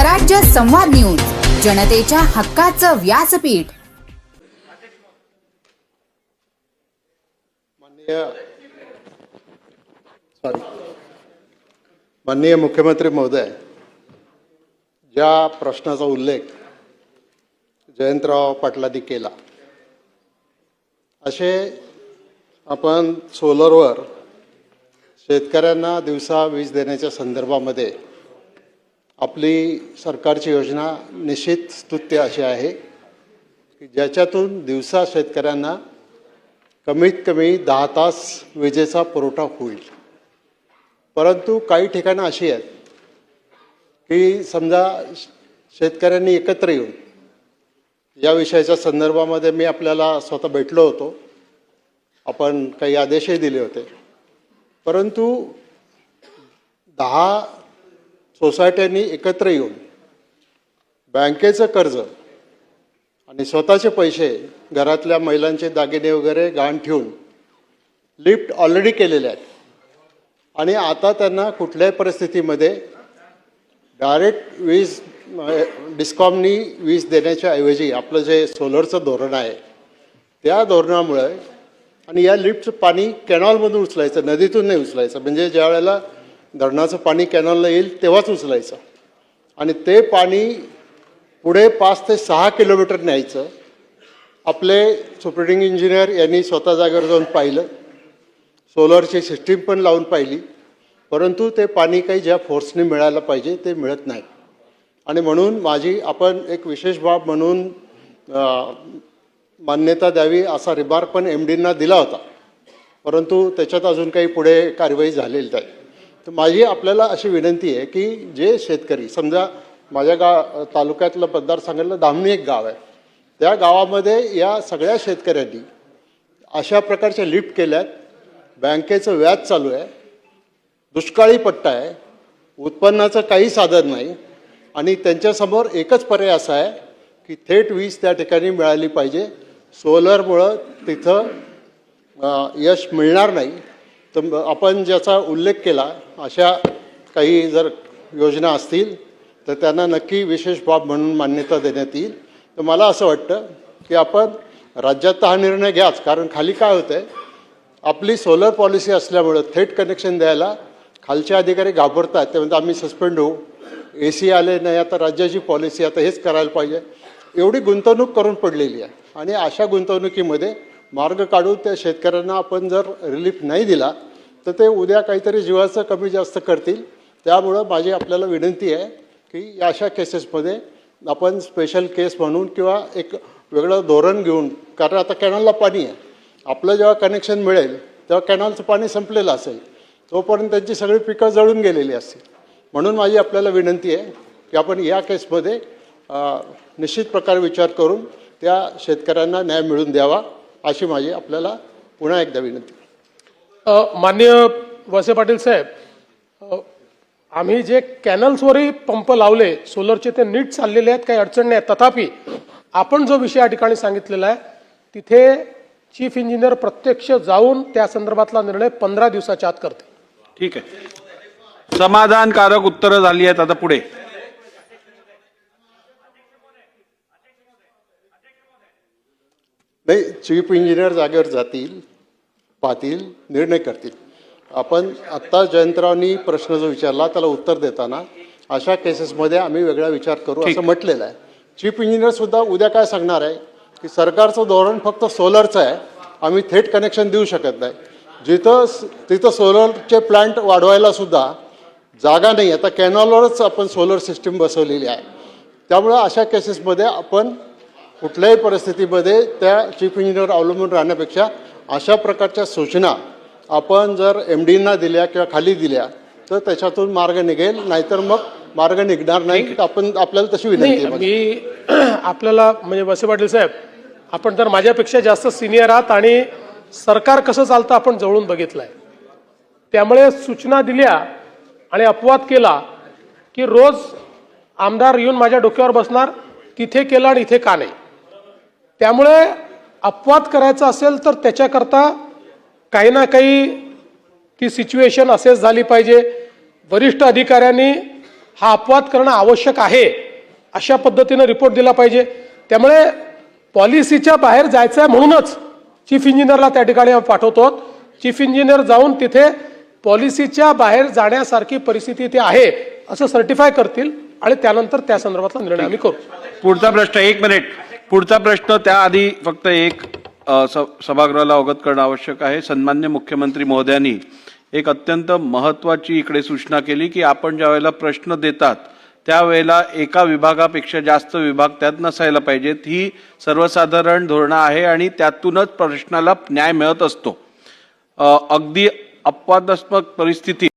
स्वराज्य संवाद न्यूज, जनतेच्या हक्काचं व्यासपीठ। माननीय मुख्यमंत्री महोदय, ज्या प्रश्नाचा उल्लेख जयंतराव पाटलांनी केला, असे आपण सोलरवर शेतकऱ्यांना दिवसा वीज देण्याच्या संदर्भामध्ये आपली सरकारची योजना निश्चित स्तुत्य अशी आहे की ज्याच्यातून दिवसा शेतकऱ्यांना कमीत कमी 10 तास विजेचा पुरवठा होईल। परंतु काही ठिकाणं अशी आहेत की समजा शेतकऱ्यांनी एकत्र येऊन या विषयाच्या संदर्भामध्ये मी आपल्याला स्वतः भेटलो होतो, आपण काही आदेशही दिले होते, परंतु 10 सोसायट्यांनी एकत्र येऊन बँकेचं कर्ज आणि स्वतःचे पैसे, घरातल्या महिलांचे दागिने वगैरे गहाण ठेवून लिफ्ट ऑलरेडी केलेले आहेत आणि आता त्यांना कुठल्याही परिस्थितीमध्ये डायरेक्ट वीज डिस्कॉमनी वीज देण्याच्या ऐवजी आपलं जे सोलरचं धोरण आहे त्या धोरणामुळे आणि या लिफ्टचं पाणी कॅनॉलमधून उचलायचं, नदीतून नाही उचलायचं, म्हणजे ज्या वेळेला धरणाचं पाणी कॅनॉलला येईल तेव्हाच उचलायचं आणि ते पाणी पुढे 5 ते 6 किलोमीटर न्यायचं। आपले सुपरिटेंडिंग इंजिनियर यांनी स्वतः जागेवर जाऊन पाहिलं, सोलरची सिस्टीम पण लावून पाहिली, परंतु ते पाणी काही ज्या फोर्सने मिळायला पाहिजे ते मिळत नाही आणि म्हणून माझी आपण एक विशेष बाब म्हणून मान्यता द्यावी असा रिमार्क पण MDंना दिला होता, परंतु त्याच्यात अजून काही पुढे कार्यवाही झालेली नाही। तर माझी आपल्याला अशी विनंती आहे की जे शेतकरी, समजा माझ्या तालुक्यातलं मतदारसंघातलं धामणी एक गाव आहे, त्या गावामध्ये या सगळ्या शेतकऱ्यांनी अशा प्रकारच्या लिफ्ट केल्यात, बँकेचं व्याज चालू आहे, दुष्काळी पट्टा आहे, उत्पन्नाचं काही साधन नाही आणि त्यांच्यासमोर एकच पर्याय असा आहे की थेट वीज त्या ठिकाणी मिळाली पाहिजे। सोलरमुळं तिथं यश मिळणार नाही। तर आपण ज्याचा उल्लेख केला अशा काही जर योजना असतील तर त्यांना नक्की विशेष बाब म्हणून मान्यता देण्यात येईल। तर मला असं वाटतं की आपण राज्यात तर हा निर्णय घ्याच, कारण खाली काय होतं आहे, आपली सोलर पॉलिसी असल्यामुळं थेट कनेक्शन द्यायला खालचे अधिकारी घाबरतात, ते म्हणतात आम्ही सस्पेंड होऊ, AC आले नाही, आता राज्याची पॉलिसी, आता हेच करायला पाहिजे, एवढी गुंतवणूक करून पडलेली आहे आणि अशा गुंतवणुकीमध्ये मार्ग काढून त्या शेतकऱ्यांना आपण जर रिलीफ नाही दिला तर ते उद्या काहीतरी जीवाचं कमी जास्त करतील। त्यामुळं माझी आपल्याला विनंती आहे की अशा केसेसमध्ये आपण स्पेशल केस म्हणून किंवा एक वेगळं धोरण घेऊन, कारण आता कॅनलला पाणी आहे, आपलं जेव्हा कनेक्शन मिळेल तेव्हा कॅनलचं पाणी संपलेलं असेल, तोपर्यंत त्यांची सगळी पिकं जळून गेलेली असतील। म्हणून माझी आपल्याला विनंती आहे की आपण या केसमध्ये निश्चित प्रकारे विचार करून त्या शेतकऱ्यांना न्याय मिळवून द्यावा, अशी माझी आपल्याला पुन्हा एकदा विनंती। माननीय वळसे पाटील साहेब, आम्ही जे कॅनल्सवरही पंप लावले सोलरचे ते नीट चाललेले आहेत, काही अडचण नाही, तथापि आपण जो विषय या ठिकाणी सांगितलेला आहे तिथे चीफ इंजिनियर प्रत्यक्ष जाऊन त्या संदर्भातला निर्णय 15 दिवसाच्या आत करते। ठीक आहे, समाधानकारक उत्तरं झाली आहेत। आता पुढे नाही, चीफ इंजिनियर जागेवर जातील, पाहतील, निर्णय करतील। आपण आत्ता जयंतरावनी प्रश्न जो विचारला त्याला उत्तर देताना अशा केसेसमध्ये आम्ही वेगळा विचार करू असं म्हटलेलं आहे। चीफ इंजिनियर सुद्धा उद्या काय सांगणार आहे की सरकारचं धोरण फक्त सोलरचं आहे, आम्ही थेट कनेक्शन देऊ शकत नाही, तिथं सोलरचे प्लांट वाढवायला सुद्धा जागा नाही, आता कॅनॉलवरच आपण सोलर सिस्टीम बसवलेली आहे। त्यामुळं अशा केसेसमध्ये आपण कुठल्याही परिस्थितीमध्ये त्या चीफ इंजिनियर अवलंबून राहण्यापेक्षा अशा प्रकारच्या सूचना आपण जर MDंना दिल्या किंवा खाली दिल्या तर त्याच्यातून मार्ग निघेल, नाहीतर मग मार्ग निघणार नाही। आपण आपल्याला तशी विनंती आहे। मी आपल्याला म्हणजे वळसे पाटील साहेब, आपण तर माझ्यापेक्षा जास्त सिनियर आहात आणि सरकार कसं चालतं आपण जवळून बघितलंय, त्यामुळे सूचना दिल्या आणि अपवाद केला की रोज आमदार येऊन माझ्या डोक्यावर बसणार, तिथे केलं आणि इथे का नाही। त्यामुळे अपवाद करायचा असेल तर त्याच्याकरता काही ना काही ती सिच्युएशन असेच झाली पाहिजे। वरिष्ठ अधिकाऱ्यांनी हा अपवाद करणं आवश्यक आहे अशा पद्धतीनं रिपोर्ट दिला पाहिजे. त्यामुळे पॉलिसीच्या बाहेर जायचं आहे म्हणूनच चीफ इंजिनियरला त्या ठिकाणी आम्ही पाठवतो. चीफ इंजिनियर जाऊन तिथे पॉलिसीच्या बाहेर जाण्यासारखी परिस्थिती इथे आहे असं सर्टिफाय करतील आणि त्यानंतर त्या संदर्भातला निर्णय आम्ही करू. पुढचा प्रश्न 1 मिनिट. पुढचा प्रश्न त्याआधी फक्त एक सभागृहाला अवगत करणं आवश्यक आहे. सन्मान्य मुख्यमंत्री महोदयांनी एक अत्यंत महत्वाची इकडे सूचना केली की आपण ज्या वेळेला प्रश्न देतात त्यावेळेला एका विभागापेक्षा जास्त विभाग त्यात नसायला पाहिजेत. ही सर्वसाधारण धोरणं आहे आणि त्यातूनच प्रश्नाला न्याय मिळत असतो. अगदी अपवादात्मक परिस्थिती